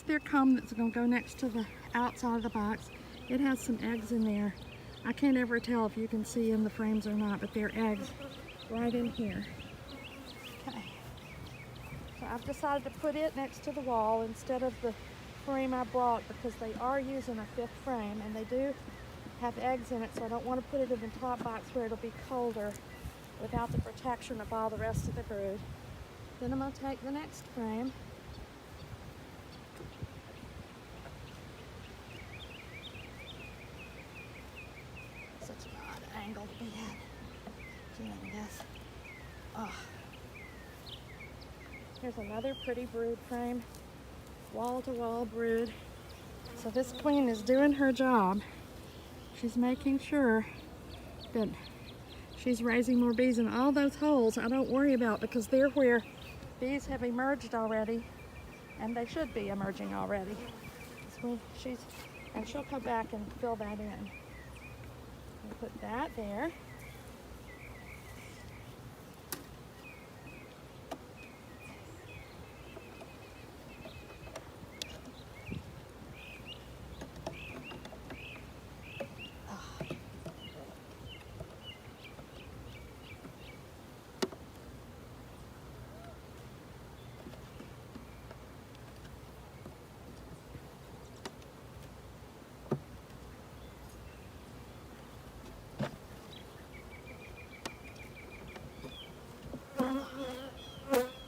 their comb that's going to go next to the outside of the box. It has some eggs in there. I can't ever tell if you can see in the frames or not, but they're eggs right in here. Okay. So I've decided to put it next to the wall instead of the frame I brought because they are using a 5th frame and they do have eggs in it, so I don't want to put it in the top box where it'll be colder without the protection of all the rest of the brood. Then I'm going to take the next frame. Such an odd angle to be at. Doing this. Oh. Here's another pretty brood frame. Wall-to-wall brood. So this queen is doing her job. She's making sure that she's raising more bees in all those holes. I don't worry about because they're where bees have emerged already, and they should be emerging already. So and she'll come back and fill that in. We'll put that there.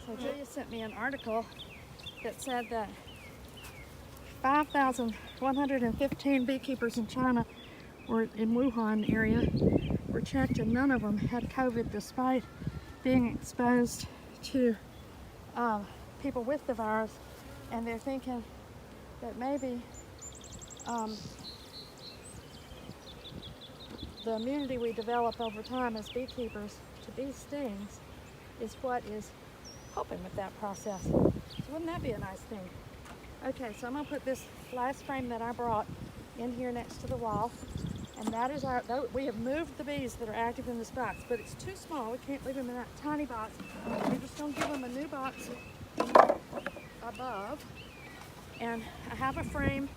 So Julia sent me an article that said that 5,115 beekeepers in China or in Wuhan area were checked and none of them had COVID despite being exposed to people with the virus, and they're thinking that maybe the immunity we develop over time as beekeepers to bee stings is what is helping with that process. So wouldn't that be a nice thing? Okay, so I'm going to put this last frame that I brought in here next to the wall, and that is our, we have moved the bees that are active in this box, but it's too small. We can't leave them in that tiny box. We're just going to give them a new box above, and I have a frame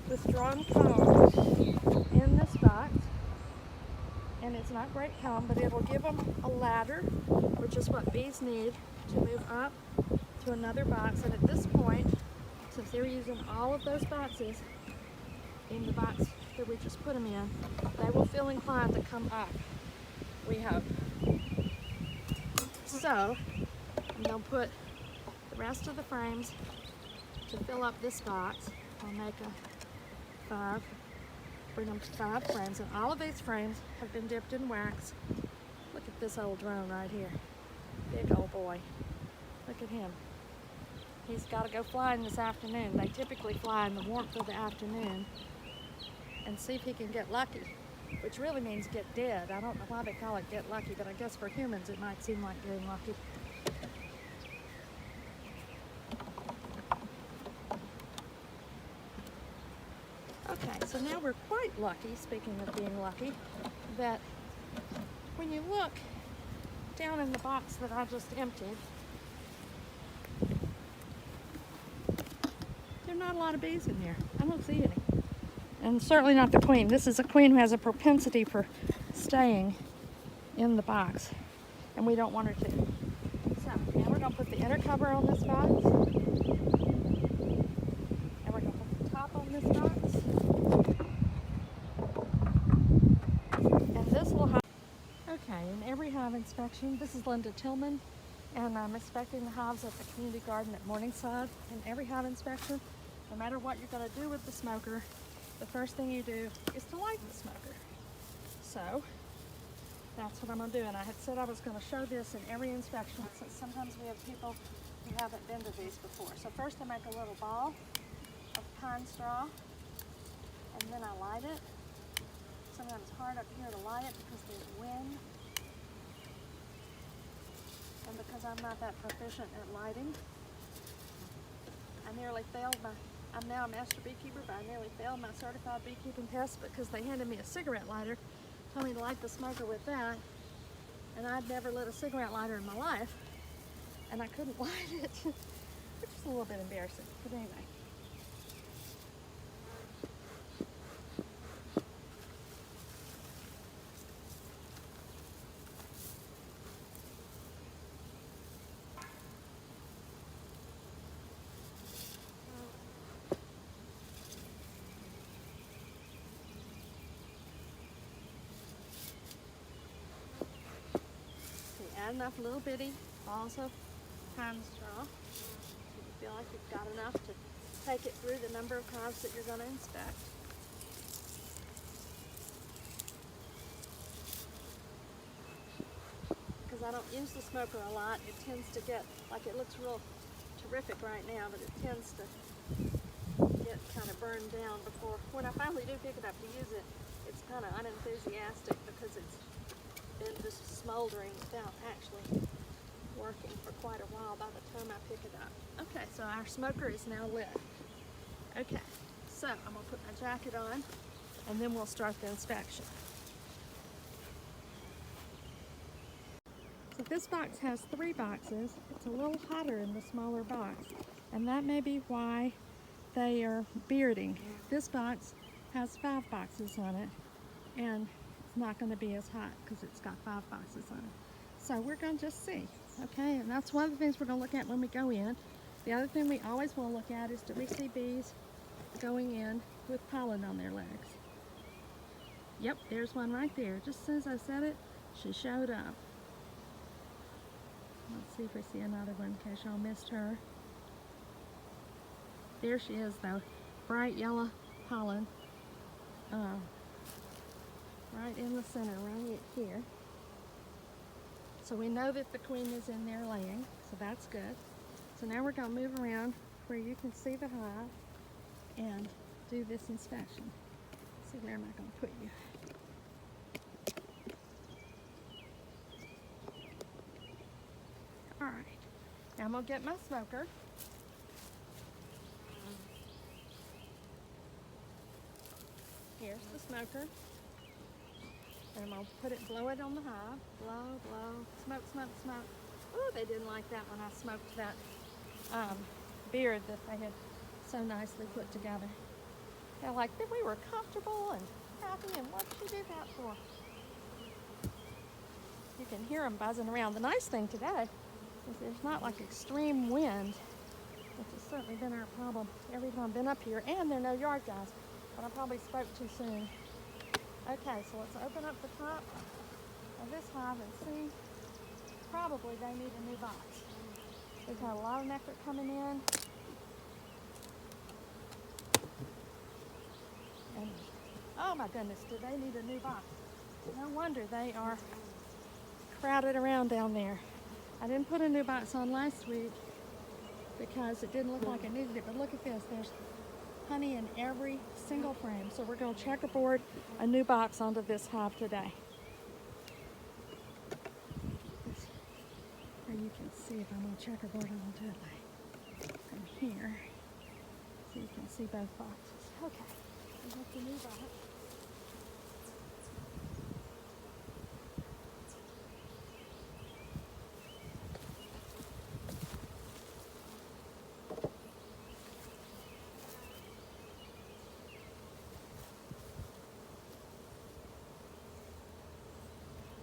with strong comb in this box, and it's not great comb, but it will give them a ladder, which is what bees need to move up to another box. And at this point, since they're using all of those boxes in the box that we just put them in, they will feel inclined to come up, we hope. So I'm going to put the rest of the frames to fill up this box. I'll make bring them to 5 frames, and all of these frames have been dipped in wax. Look at this old drone right here. Big old boy. Look at him. He's got to go flying this afternoon. They typically fly in the warmth of the afternoon and see if he can get lucky, which really means get dead. I don't know why they call it get lucky, but I guess for humans it might seem like getting lucky. Okay, so now we're quite lucky, speaking of being lucky, that when you look down in the box that I just emptied, there are not a lot of bees in there. I don't see any. And certainly not the queen. This is a queen who has a propensity for staying in the box, and we don't want her to. So now we're going to put the inner cover on this box, and we're going to put the top on this box. And this will have, okay, in every hive inspection, this is Linda Tillman, and I'm inspecting the hives at the community garden at Morningside. In every hive inspection, no matter what you're going to do with the smoker, the first thing you do is to light the smoker. So that's what I'm going to do, and I had said I was going to show this in every inspection since sometimes we have people who haven't been to these before. So first I make a little ball of pine straw, and then I light it. Sometimes it's hard up here to light it because there's wind, and because I'm not that proficient at lighting. I nearly failed I'm now a master beekeeper, but I nearly failed my certified beekeeping test because they handed me a cigarette lighter, told me to light the smoker with that, and I'd never lit a cigarette lighter in my life, and I couldn't light it, which is a little bit embarrassing, but anyway. add enough little bitty balls of pine straw. If you feel like you've got enough to take it through the number of hives that you're going to inspect. Because I don't use the smoker a lot, it tends to get, like, it looks real terrific right now, but it tends to get kind of burned down before, when I finally do pick it up to use it, it's kind of unenthusiastic because it's been just smoldering without actually working for quite a while by the time I pick it up. Okay, so our smoker is now lit. Okay, so I'm gonna put my jacket on and then we'll start the inspection. So this box has 3 boxes. It's a little hotter in the smaller box, and that may be why they are bearding. This box has 5 boxes on it, and it's not going to be as hot because it's got 5 boxes on it. So we're going to just see, okay? And that's one of the things we're going to look at when we go in. The other thing we always want to look at is, do we see bees going in with pollen on their legs? Yep, there's one right there. Just as soon as I said it, she showed up. Let's see if we see another one in case y'all missed her. There she is though, bright yellow pollen, right in the center, right here. So we know that the queen is in there laying, so that's good. So now we're going to move around where you can see the hive and do this inspection. Let's see, where am I going to put you? All right, now I'm going to get my smoker. Here's the smoker. And I'm going to put it, blow it on the hive. Blow, blow, smoke, smoke, smoke. Ooh, they didn't like that when I smoked that beard that they had so nicely put together. They're like, that we were comfortable and happy, and what did you do that for? You can hear them buzzing around. The nice thing today is there's not like extreme wind, which has certainly been our problem every time I've been up here, and there are no yard guys, but I probably spoke too soon. Okay, so let's open up the top of this hive and see. Probably they need a new box. We've had a lot of nectar coming in. And oh my goodness, do they need a new box? No wonder they are crowded around down there. I didn't put a new box on last week because it didn't look like it needed it, but look at this. There's honey in every single frame. So we're going to checkerboard a new box onto this hive today. Where you can see if I'm going to checkerboard it onto it like from here. So you can see both boxes. Okay, we have the new box.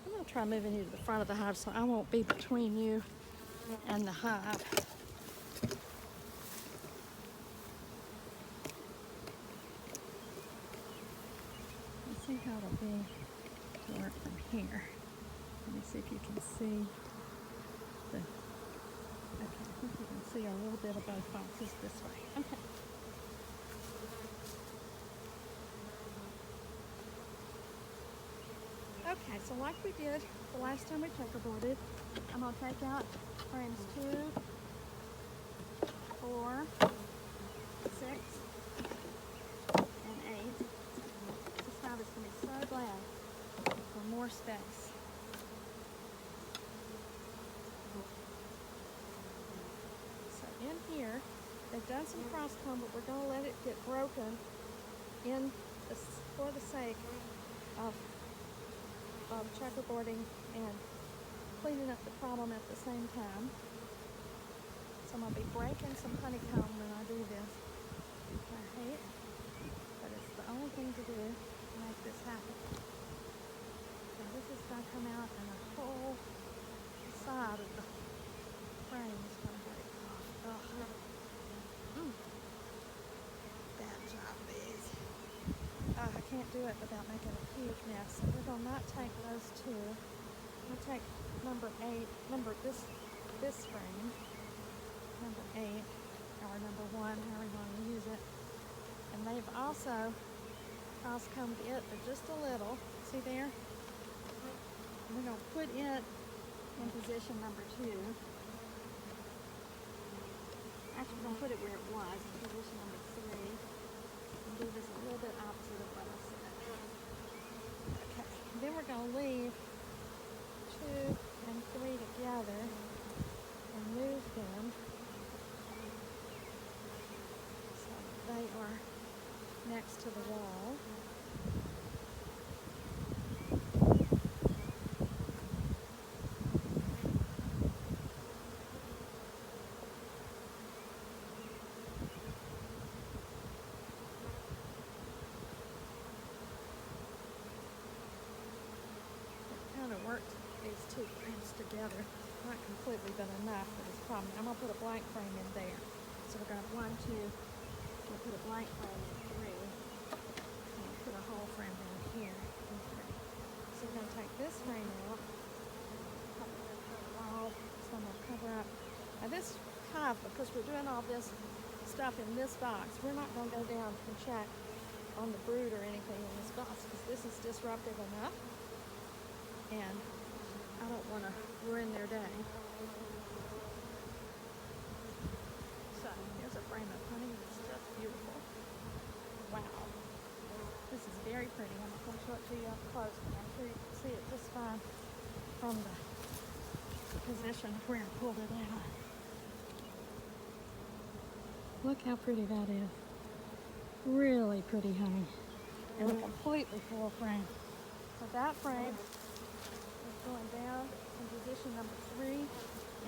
I'm going to try moving you to the front of the hive so I won't be between you and the hive. Let's see how it'll be to work from here. Let me see if you can see the, okay, I think you can see a little bit of both boxes this way. Okay. Okay, so like we did the last time we checkerboarded, I'm going to take out frames 2, 4, 6, and 8. This hive is going to be so glad for more space. So in here, they've done some cross comb, but we're going to let it get broken in the, for the sake of checkerboarding and cleaning up the problem at the same time. So I'm going to be breaking some honeycomb when I do this. I hate it, but it's the only thing to do to make this happen. So this is going to come out and the whole side of the frame is going to break off. Bad job, bees. I can't do it without making a huge mess. So we're going to not take those two. We'll take this frame, number 8, or number 1, however you want to use it. And they've also cross-combed it, but just a little. See there? And we're going to put it in position number 2. Actually, we're going to put it where it was, in position number 3. And do this a little bit opposite of what I said. Okay, and then we're going to leave 2 and 3 together and move them so that they are next to the wall. Worked these 2 frames together, not completely, but enough for this problem. I'm going to put a blank frame in there. So we're going to have 1, 2, we'll put a blank frame in 3, and we'll put a whole frame down here in 3. So we're going to take this frame out, so I'm going to cover up. Now this hive, because we're doing all this stuff in this box, we're not going to go down and check on the brood or anything in this box, because this is disruptive enough. And I don't want to ruin their day. So here's a frame of honey. It's just beautiful. Wow. This is very pretty. I'm not going to show it to you up close, but I'm sure you can see it just fine from the position where I pulled it out. Look how pretty that is. Really pretty honey. And a completely full frame. So that frame going down in position number 3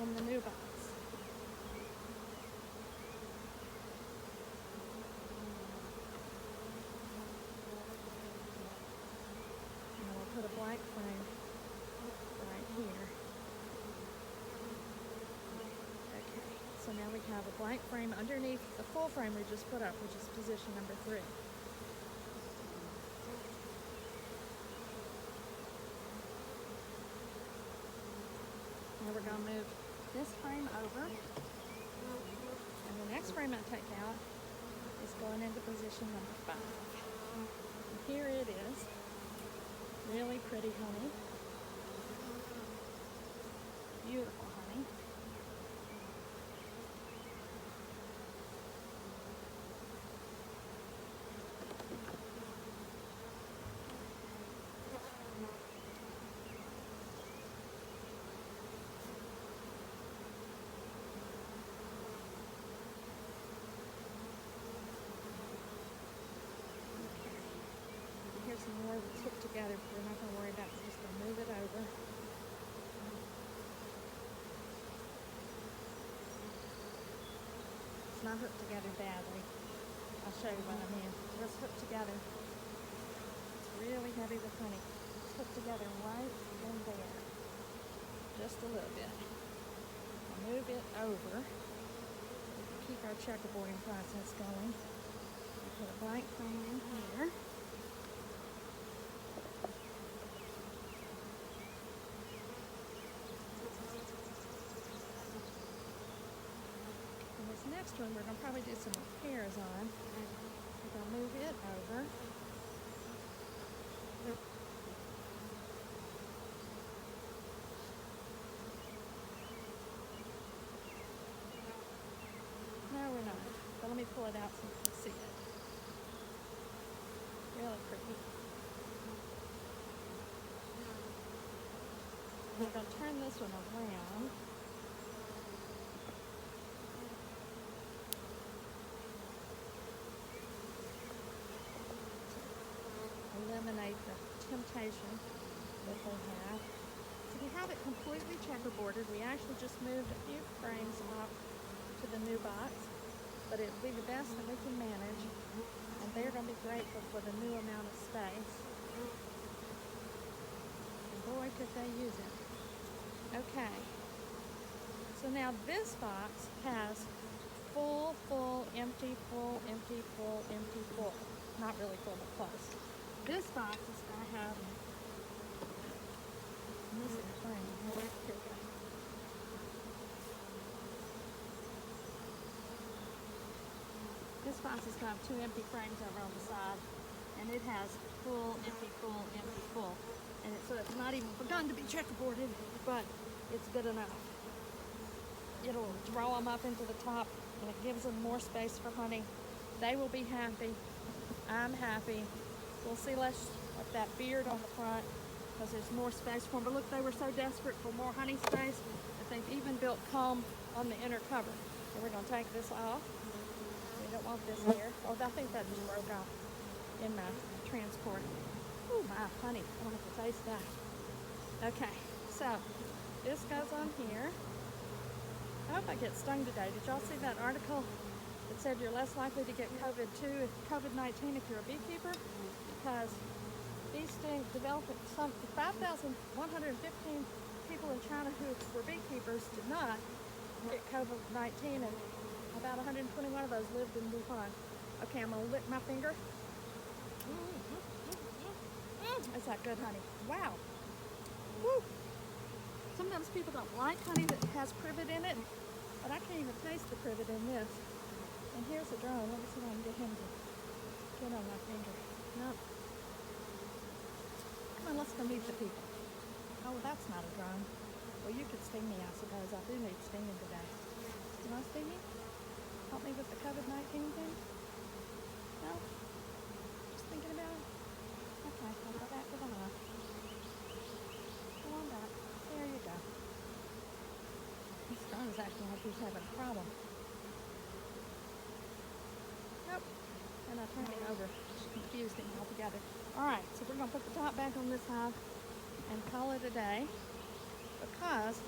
in the new box. And we'll put a blank frame right here. Okay, so now we have a blank frame underneath the full frame we just put up, which is position number 3. Now we're going to move this frame over, and the next frame I take out is going into position number 5. And here it is, really pretty honey, beautiful honey. Here's some more that's hooked together, but we're not going to worry about it. We're just going to move it over. It's not hooked together badly. I'll show you what I mean. It's hooked together. It's really heavy with honey. It's hooked together right in there. Just a little bit. I'll move it over. We can keep our checkerboarding process going. I'll put a blank frame in here. Next one, we're going to probably do some repairs on. We're going to move it over. No, we're not. But let me pull it out so you can see it. Really pretty. We're going to turn this one around. Eliminate the temptation that they have. So we have it completely checkerboarded. We actually just moved a few frames off to the new box, but it'll be the best that we can manage, and they're going to be grateful for the new amount of space. And boy, could they use it. Okay, so now this box has full, empty, full, empty, full, empty, full. Not really full, but close. This box is going to have missing a frame. Here we go. This box has got 2 empty frames over on the side, and it has full, empty, full, empty, full. And so it's not even begun to be checkerboarded, but it's good enough. It'll draw them up into the top, and it gives them more space for honey. They will be happy. I'm happy. We'll see less of that beard on the front because there's more space for them. But look, they were so desperate for more honey space that they've even built comb on the inner cover. So we're going to take this off. We don't want this here. Oh, I think that just broke off in my transport. Ooh, my honey. I don't have to taste that. Okay, so this goes on here. I hope I get stung today. Did y'all see that article that said you're less likely to get COVID-19 if you're a beekeeper? Because bee sting developed some 5,115 people in China who were beekeepers did not get COVID-19, and about 121 of those lived in Wuhan. Okay, I'm gonna lick my finger. Is that good honey? Wow. Woo. Sometimes people don't like honey that has privet in it, but I can't even taste the privet in this. And here's a drone. Let me see if I can get him to get on my finger. No. Come on, let's go meet the people. Oh, that's not a drone. Well, you could sting me, I suppose. I do need stinging today. Do I sting you? Help me with the COVID-19 thing? No? Just thinking about it? Okay, I'll go back to the hive. Come on back. There you go. This drone is acting like he's having a problem. Nope. And I turned it over. Just confused him altogether. Alright, so we're going to put the top back on this hive and call it a day. Because,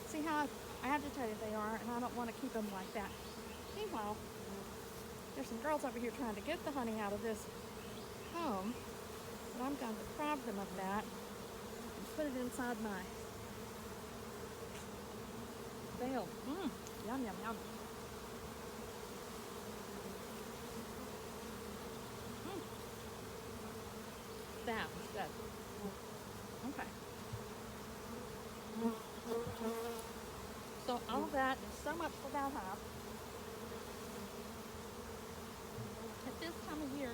see how agitated they are, and I don't want to keep them like that. Meanwhile, there's some girls over here trying to get the honey out of this comb, but I'm going to deprive them of that and put it inside my bale. Yum, yum, yum. That was good. Okay. So all of that is so much for that hive. At this time of year,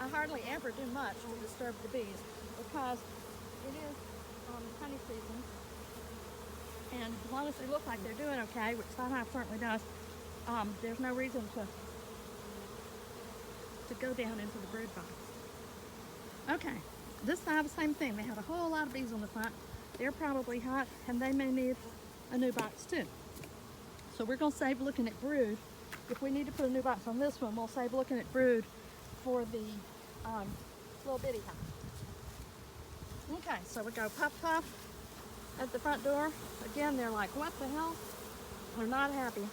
I hardly ever do much to disturb the bees because it is honey season, and as long as they look like they're doing okay, which that hive certainly does, there's no reason to go down into the brood box. Okay, this hive, same thing. They had a whole lot of bees on the front. They're probably hot, and they may need a new box too. So we're going to save looking at brood. If we need to put a new box on this one, we'll save looking at brood for the little bitty hive. Okay, so we go puff puff at the front door. Again, they're like, what the hell? They're not happy.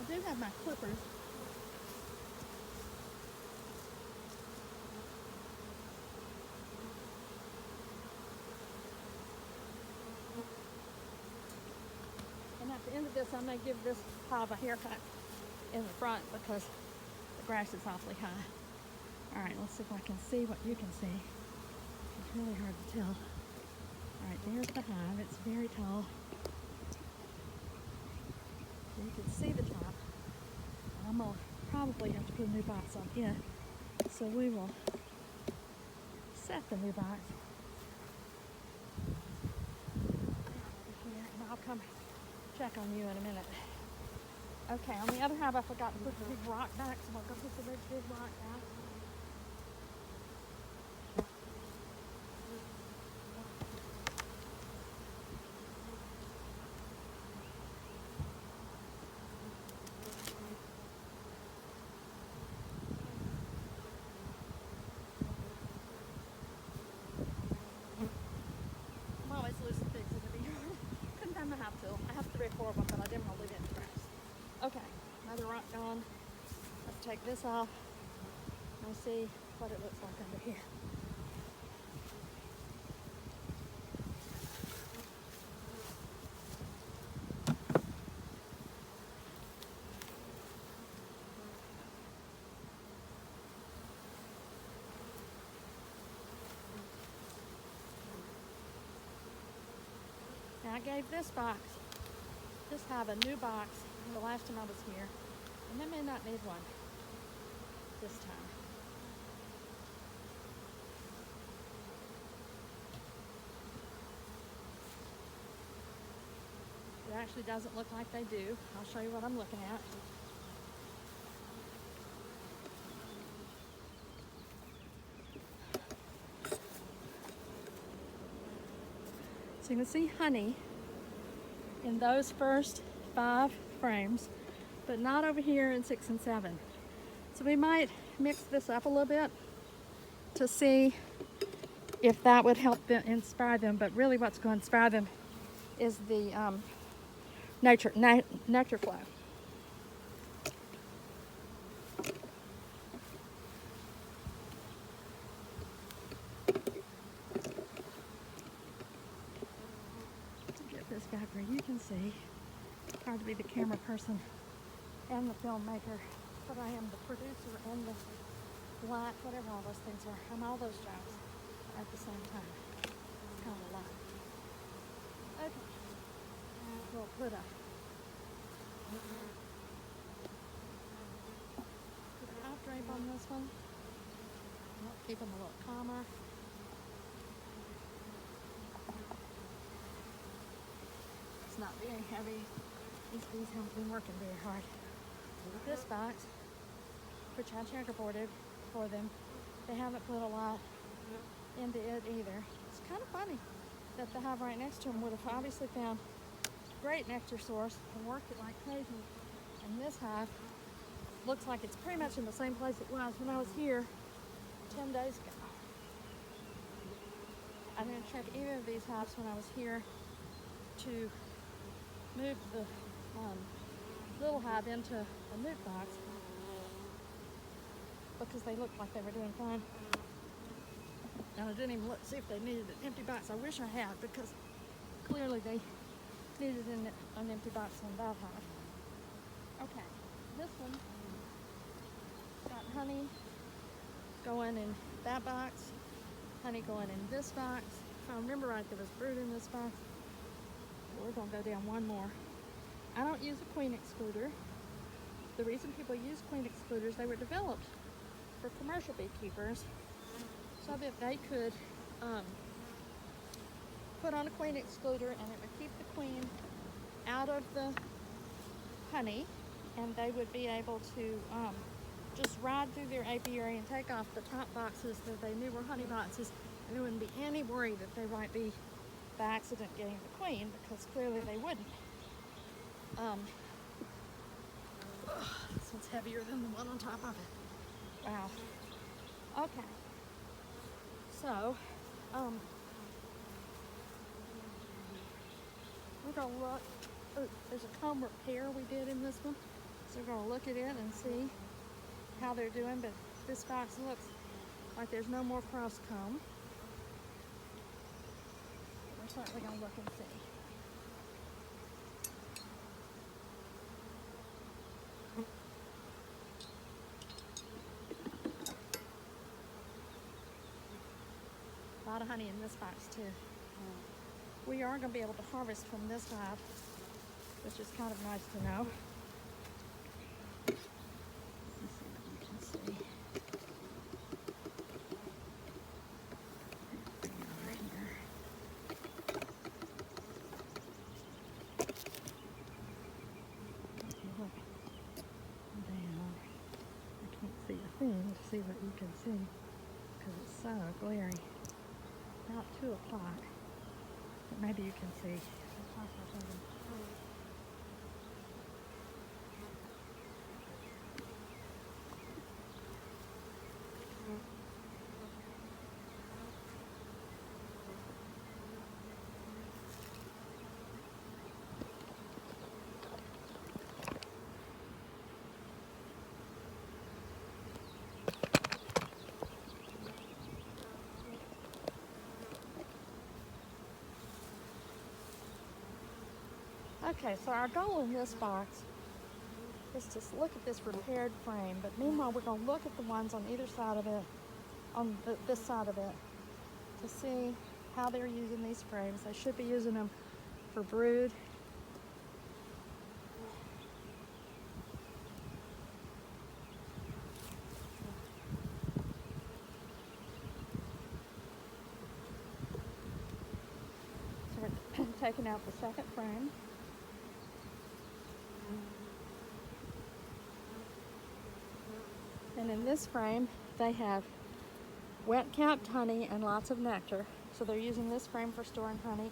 I do have my clippers. And at the end of this, I may give this hive a haircut in the front because the grass is awfully high. All right, let's see if I can see what you can see. It's really hard to tell. All right, there's the hive. It's very tall. You can see the top. I'm gonna probably have to put a new box on it. So we will set the new box here, and I'll come check on you in a minute. Okay, on the other hive, I forgot to put the big rock back, so I'll go put the big rock back. I'm always losing things in the beard. Couldn't find my hive tool. I have 3 or 4 of them, but I didn't want to leave it in the grass. Okay, another rock gone. Let's take this off and see what it looks like under here. I gave this hive a new box the last time I was here, and they may not need one this time. It actually doesn't look like they do. I'll show you what I'm looking at. So you can see honey in those first 5 frames, but not over here in 6 and 7. So we might mix this up a little bit to see if that would help them, inspire them. But really what's going to inspire them is the nectar flow. This guy where you can see, hard to be the camera person and the filmmaker, but I am the producer and the light, whatever all those things are. I'm all those jobs at the same time. It's kind of a lot. Okay, we'll put a hive drape on this one. Keep them a little calmer. Not very heavy. These bees haven't been working very hard. This box, which I checkerboarded for them, they haven't put a lot into it either. It's kind of funny that the hive right next to them would have obviously found great nectar source and worked it like crazy. And this hive looks like it's pretty much in the same place it was when I was here 10 days ago. I didn't check either of these hives when I was here to move the little hive into a nuke box because they looked like they were doing fine. And I didn't even look to see if they needed an empty box. I wish I had, because clearly they needed an empty box on that hive. Okay, this one got honey going in that box, honey going in this box. If I remember right, there was brood in this box. We're going to go down one more. I don't use a queen excluder. The reason people use queen excluders, they were developed for commercial beekeepers so that they could put on a queen excluder and it would keep the queen out of the honey, and they would be able to just ride through their apiary and take off the top boxes that they knew were honey boxes, and there wouldn't be any worry that they might be by accident getting the queen, because clearly they wouldn't. This one's heavier than the one on top of it. Wow. Okay. So, we're going to look. Oh, there's a comb repair we did in this one. So we're going to look at it and see how they're doing. But this box looks like there's no more cross comb. We're certainly going to look and see. A lot of honey in this box too. We are going to be able to harvest from this hive, which is kind of nice to know. Let's see what you can see. Over here. Look down. I can't see a thing to see what you can see because it's so glary. About 2 o'clock. But maybe you can see. Okay, so our goal in this box is to look at this repaired frame, but meanwhile we're going to look at the ones on either side of it, on this side of it, to see how they're using these frames. They should be using them for brood. So we're taking out the second frame. And in this frame, they have wet capped honey and lots of nectar. So they're using this frame for storing honey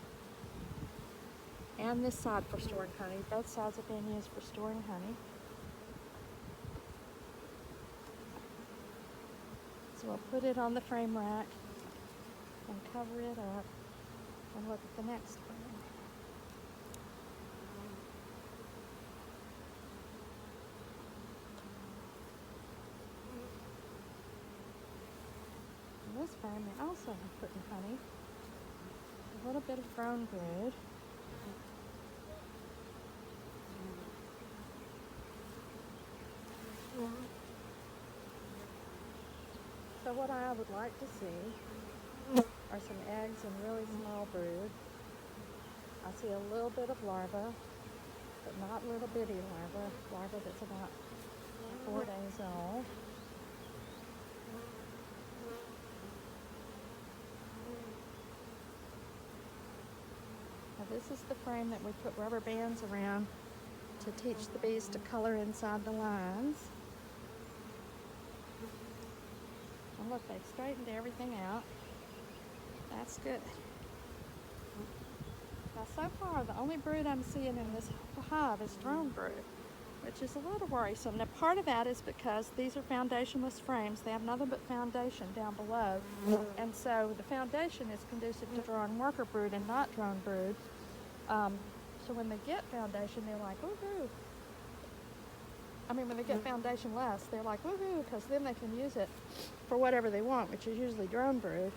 and this side for storing honey. Both sides are being used for storing honey. So we'll put it on the frame rack and cover it up and look at the next frame. In this frame, they also have put in honey, a little bit of grown brood, so what I would like to see are some eggs and really small brood. I see a little bit of larva, but not little bitty larva that's about 4 days old. Now this is the frame that we put rubber bands around to teach the bees to color inside the lines. And look, they've straightened everything out. That's good. Now so far, the only brood I'm seeing in this hive is drone brood, which is a little worrisome. Now part of that is because these are foundationless frames. They have nothing but foundation down below. And so the foundation is conducive to drawing worker brood and not drone brood. So when they get foundation, they're like, woohoo. I mean, when they get foundation less, they're like, woohoo, because then they can use it for whatever they want, which is usually drone brood.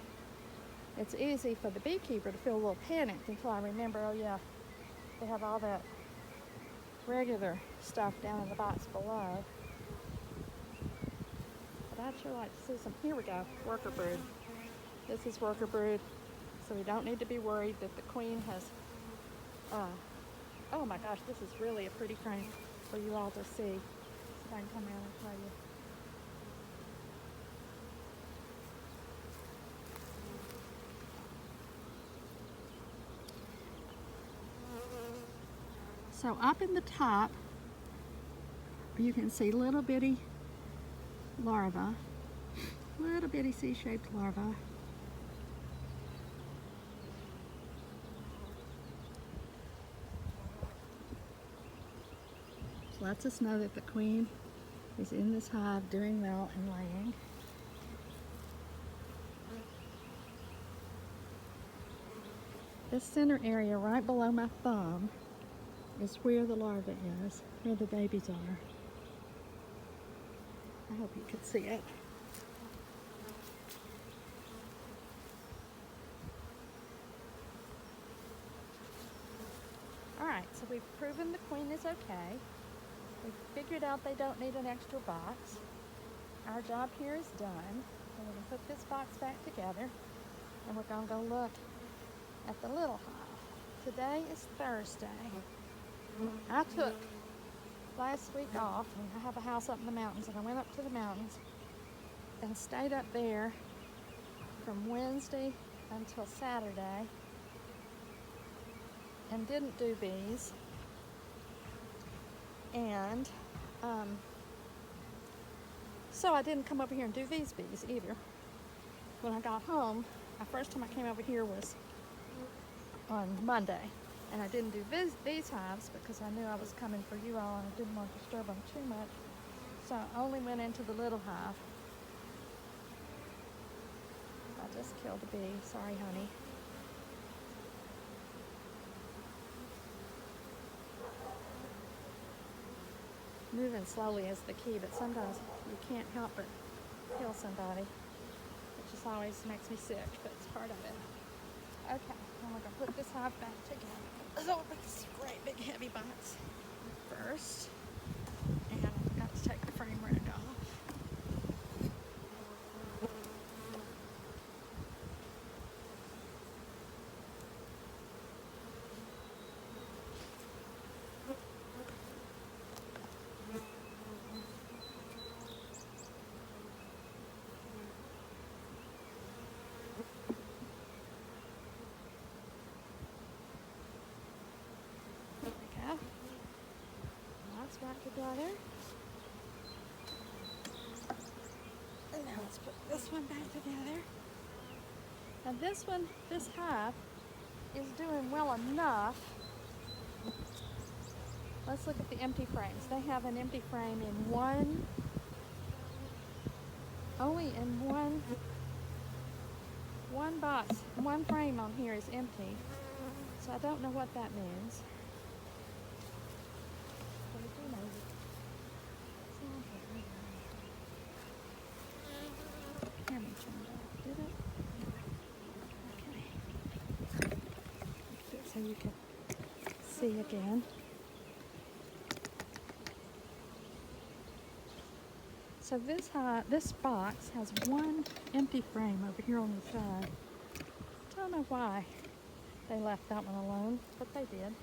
It's easy for the beekeeper to feel a little panicked until I remember, oh yeah, they have all that regular stuff down in the box below. But I'd sure like to see some, here we go, worker brood. This is worker brood, so we don't need to be worried that the queen has, oh my gosh, this is really a pretty frame for you all to see. See if I can come around and show you. So up in the top, you can see little bitty larvae, little bitty C-shaped larvae. Which lets us know that the queen is in this hive doing well and laying. This center area right below my thumb is where the larva is, where the babies are. I hope you can see it. Alright, so we've proven the queen is okay. We've figured out they don't need an extra box. Our job here is done. We're going to put this box back together and we're going to go look at the little hive. Today is Thursday. I took last week off, and I have a house up in the mountains, and I went up to the mountains and stayed up there from Wednesday until Saturday and didn't do bees. And so I didn't come over here and do these bees either. When I got home, the first time I came over here was on Monday. And I didn't do these hives because I knew I was coming for you all and I didn't want to disturb them too much. So I only went into the little hive. I just killed a bee. Sorry, honey. Moving slowly is the key, but sometimes you can't help but kill somebody, which just always makes me sick, but it's part of it. Okay, now we're going to put this hive back together. Let's open this great big heavy box first. And I've got to take the frame rack off. back together. And now let's put this one back together. And this hive is doing well enough. Let's look at the empty frames. They have an empty frame in only in one box. One frame on here is empty. So I don't know what that means. Camera turned off, did it? Okay. So you can see again. So this box has one empty frame over here on the side. Don't know why they left that one alone, but they did.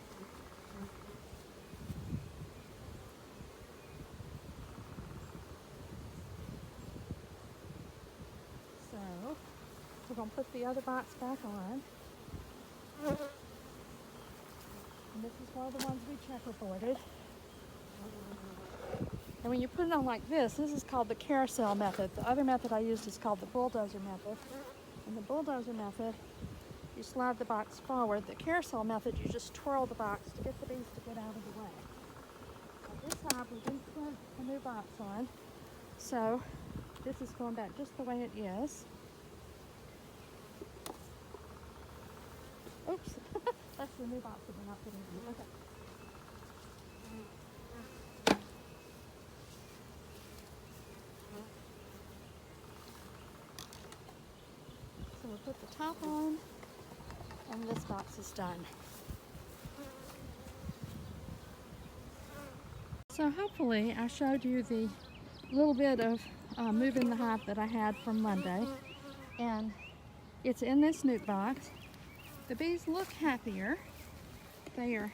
So we're going to put the other box back on. And this is one of the ones we checkerboarded. And when you put it on like this is called the carousel method. The other method I used is called the bulldozer method. In the bulldozer method, you slide the box forward. The carousel method, you just twirl the box to get the bees to get out of the way. Now this time we didn't put a new box on, so this is going back just the way it is. Oops, that's the new box that we're not putting in. Okay. So we'll put the top on, and this box is done. So hopefully I showed you the little bit of moving the hive that I had from Monday, and it's in this nuke box. The bees look happier. They are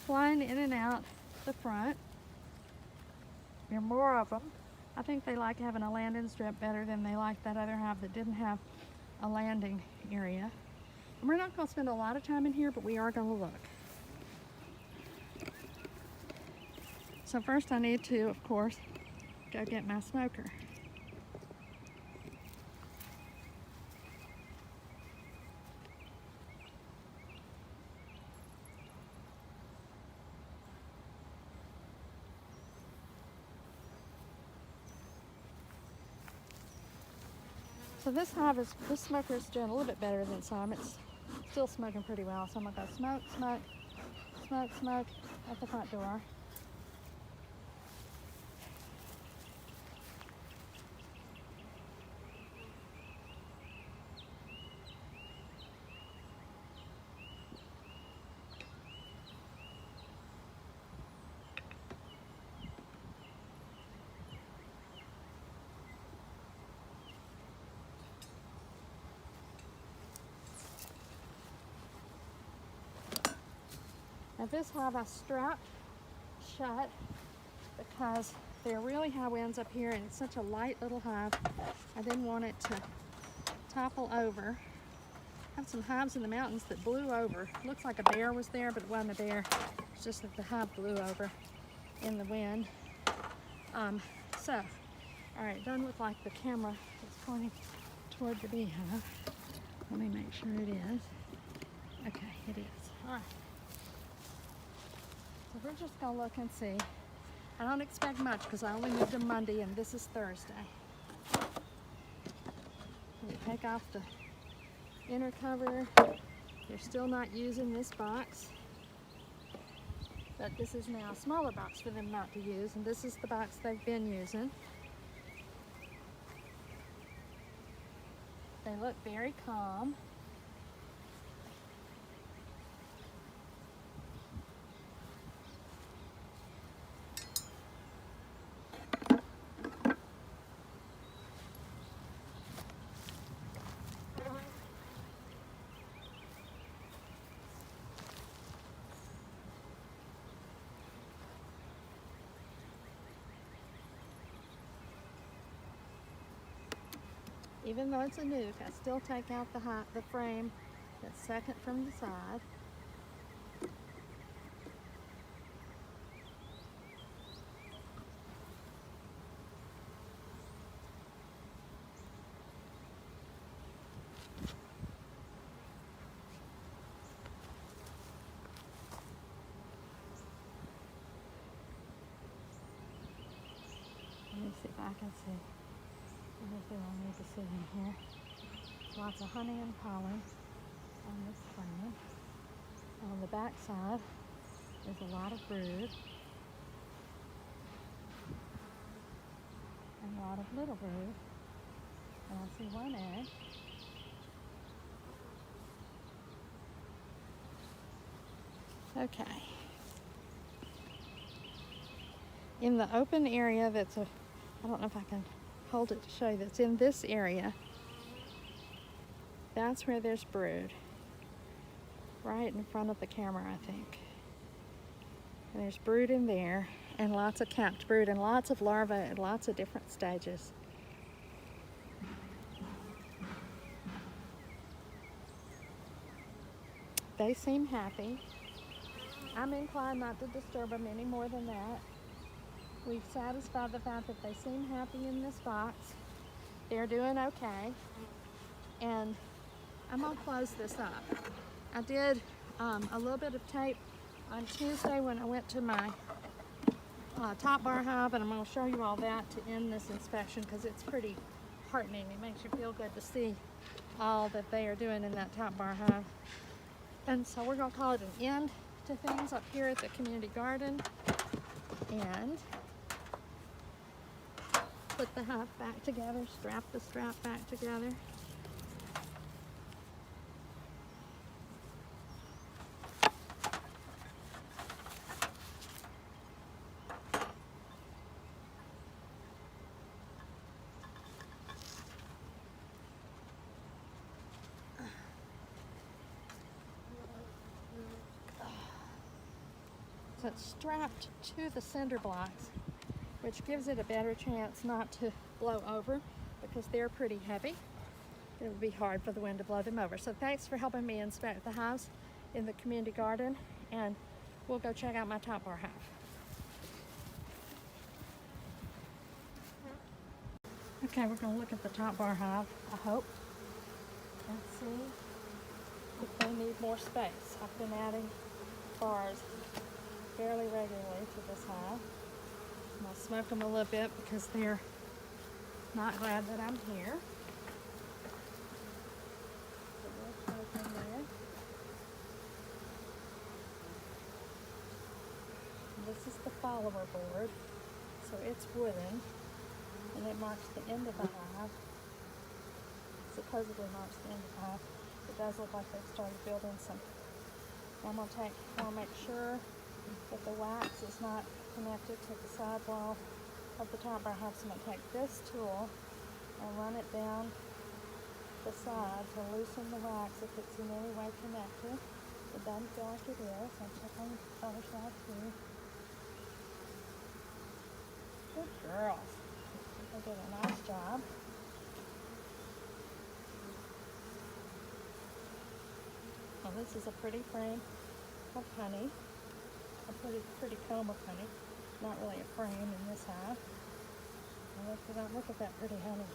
flying in and out the front. There are more of them. I think they like having a landing strip better than they like that other hive that didn't have a landing area. And we're not going to spend a lot of time in here, but we are going to look. So first I need to, of course, go get my smoker. So this smoker is doing a little bit better than some. It's still smoking pretty well. So I'm gonna go smoke, smoke, smoke, smoke at the front door. Now this hive I strapped shut because there are really high winds up here and it's such a light little hive. I didn't want it to topple over. I have some hives in the mountains that blew over. Looks like a bear was there, but it wasn't a bear. It's just that the hive blew over in the wind. So, all right, done with like the camera that's pointing toward the beehive. Let me make sure it is. Okay, it is. All right. So we're just gonna look and see. I don't expect much because I only moved them Monday and this is Thursday. We take off the inner cover. They're still not using this box, but this is now a smaller box for them not to use, and this is the box they've been using. They look very calm. Even though it's a nuke, I still take out the frame that's second from the side. see if I can see anything I need to see in here. Lots of honey and pollen on this frame. On the back side, there's a lot of brood and a lot of little brood. And I see one egg. Okay. In the open area I don't know if I can hold it to show you, that's in this area, that's where there's brood. Right in front of the camera, I think. And there's brood in there, and lots of capped brood, and lots of larvae at lots of different stages. They seem happy. I'm inclined not to disturb them any more than that. We've satisfied the fact that they seem happy in this box. They're doing okay. And I'm gonna close this up. I did a little bit of tape on Tuesday when I went to my top bar hive, and I'm gonna show you all that to end this inspection because it's pretty heartening. It makes you feel good to see all that they are doing in that top bar hive. And so we're gonna call it an end to things up here at the community garden and put the hive back together, strap the strap back together. So it's strapped to the cinder blocks, which gives it a better chance not to blow over because they're pretty heavy. It would be hard for the wind to blow them over. So thanks for helping me inspect the hives in the community garden, and we'll go check out my top bar hive. Okay, we're going to look at the top bar hive, I hope, and see if they need more space. I've been adding bars fairly regularly to this hive. And I'll smoke them a little bit because they're not glad that I'm here. So we'll smoke them there. And this is the follower board, so it's wooden, and it marks the end of the hive. Supposedly marks the end of the hive. It does look like they've started building some. I'm going to make sure that the wax is not connected to the side wall of the top bar hive. So I'm going to take this tool and run it down the side to loosen the wax if it's in any way connected. It doesn't feel like it is. I'll check on the other side too. Good girls. They did a nice job. Well, this is a pretty frame of honey. A pretty comb of honey. Not really a frame in this hive. Look at that pretty honey.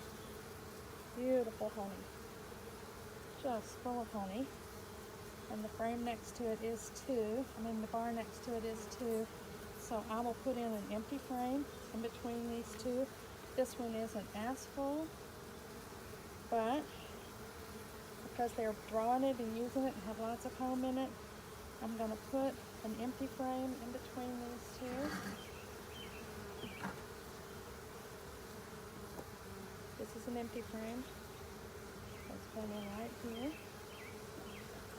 Beautiful honey. Just full of honey. And the frame next to it is two. The bar next to it is two. So I will put in an empty frame in between these two. This one isn't as full, but because they're drawing it and using it and have lots of comb in it, I'm going to put an empty frame in between these two. This is an empty frame. Let's put it right here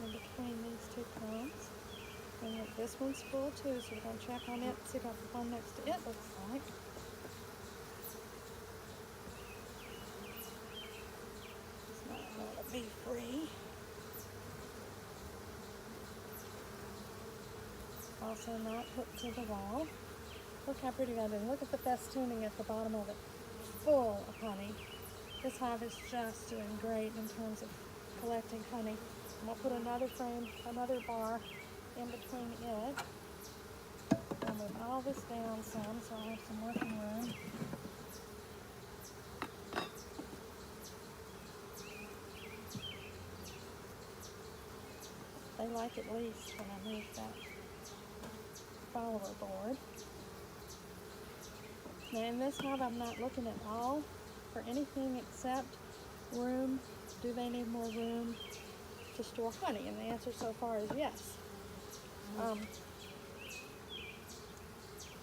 in between these two combs. And this one's full too, so we're going to check on it and see what the one next to it looks like. It's not going to be free. Also not hooked to the wall. Look how pretty that is. Look at the festooning at the bottom of it. Full of honey. This hive is just doing great in terms of collecting honey. I'm going to put another frame, another bar in between it. I'll move all this down some so I have some working room. They like it least when I move that follower board. Now in this hive, I'm not looking at all for anything except room. Do they need more room to store honey? And the answer so far is yes. So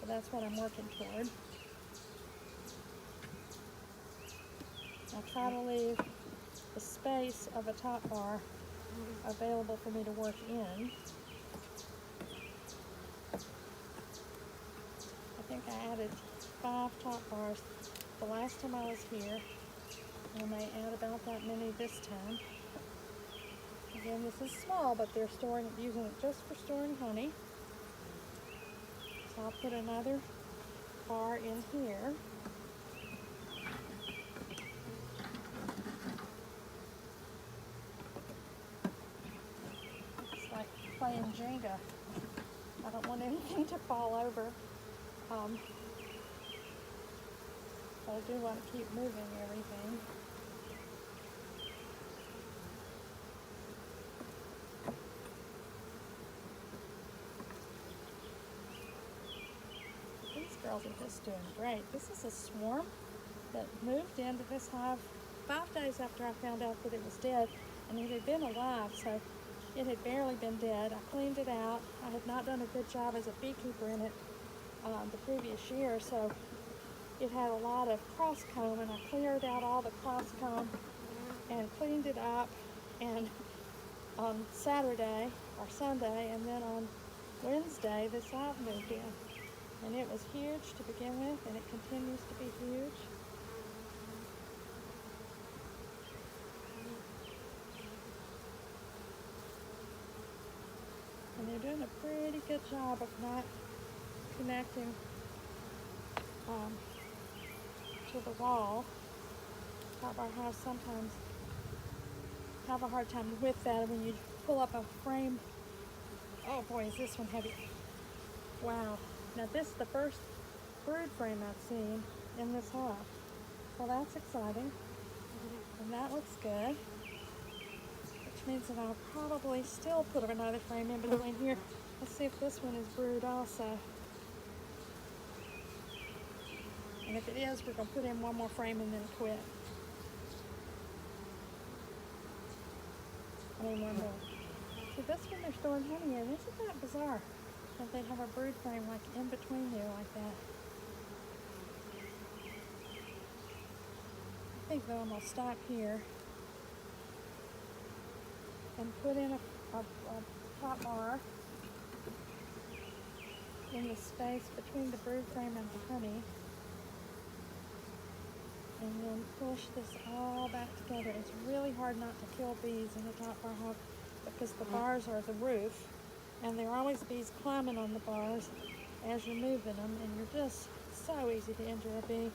that's what I'm working toward. I try to leave the space of a top bar available for me to work in. I think I added 5 top bars the last time I was here, and I may add about that many this time. Again, this is small, but they're using it just for storing honey. So I'll put another bar in here. It's like playing Jenga. I don't want anything to fall over. But I do want to keep moving everything. These girls are just doing great. This is a swarm that moved into this hive 5 days after I found out that it was dead, and it had been alive, so it had barely been dead. I cleaned it out. I had not done a good job as a beekeeper in it the previous year, so it had a lot of cross comb, and I cleared out all the cross comb and cleaned it up. And on Saturday or Sunday, and then on Wednesday, this hive moved in, and it was huge to begin with, and it continues to be huge. And they're doing a pretty good job of not connecting to the wall. Top bar hives sometimes have a hard time with that when you pull up a frame. Oh boy, is this one heavy. Wow. Now this is the first brood frame I've seen in this hive. So that's exciting. And that looks good. Which means that I'll probably still put another frame in between here. Let's see if this one is brood also. And if it is, we're going to put in one more frame and then quit. I mean, one more. See, this one they're storing honey in. Isn't that bizarre that they have a brood frame like in between there like that? I think though I'm going to stop here and put in a top bar in the space between the brood frame and the honey, and then push this all back together. It's really hard not to kill bees in a top bar hive because the bars are the roof, and there are always bees climbing on the bars as you're moving them, and you're just so easy to injure a bee.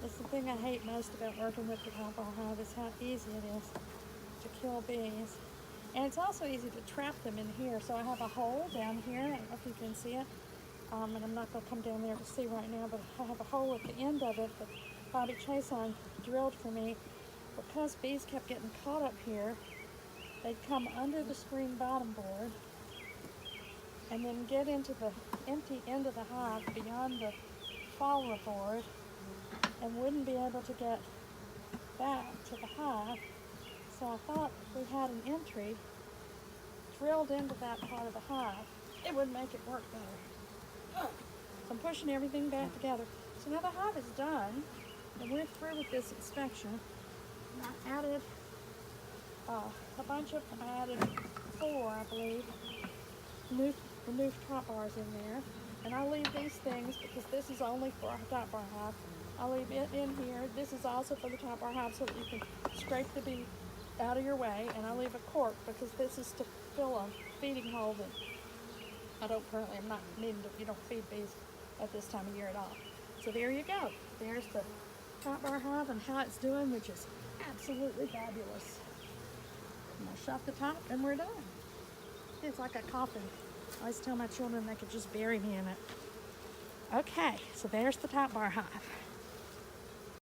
That's the thing I hate most about working with the top bar hive, is how easy it is to kill bees. And it's also easy to trap them in here. So I have a hole down here. I don't know if you can see it. And I'm not going to come down there to see right now, but I have a hole at the end of it that Bobby Chason drilled for me. Because bees kept getting caught up here, they'd come under the screen bottom board and then get into the empty end of the hive beyond the follower board and wouldn't be able to get back to the hive. So I thought if we had an entry drilled into that part of the hive, it would make it work better. So I'm pushing everything back together. So now the hive is done, and we're through with this inspection. I added I added 4, I believe, new top bars in there. And I'll leave these things because this is only for our top bar hive. I'll leave it in here. This is also for the top bar hive so that you can scrape the bee out of your way. And I'll leave a cork because this is to fill a feeding hole that I'm not needing to, you don't feed bees at this time of year at all. So there you go. There's the top bar hive and how it's doing, which is absolutely fabulous. I'm gonna shut the top and we're done. It's like a coffin. I always tell my children they could just bury me in it. Okay, so there's the top bar hive.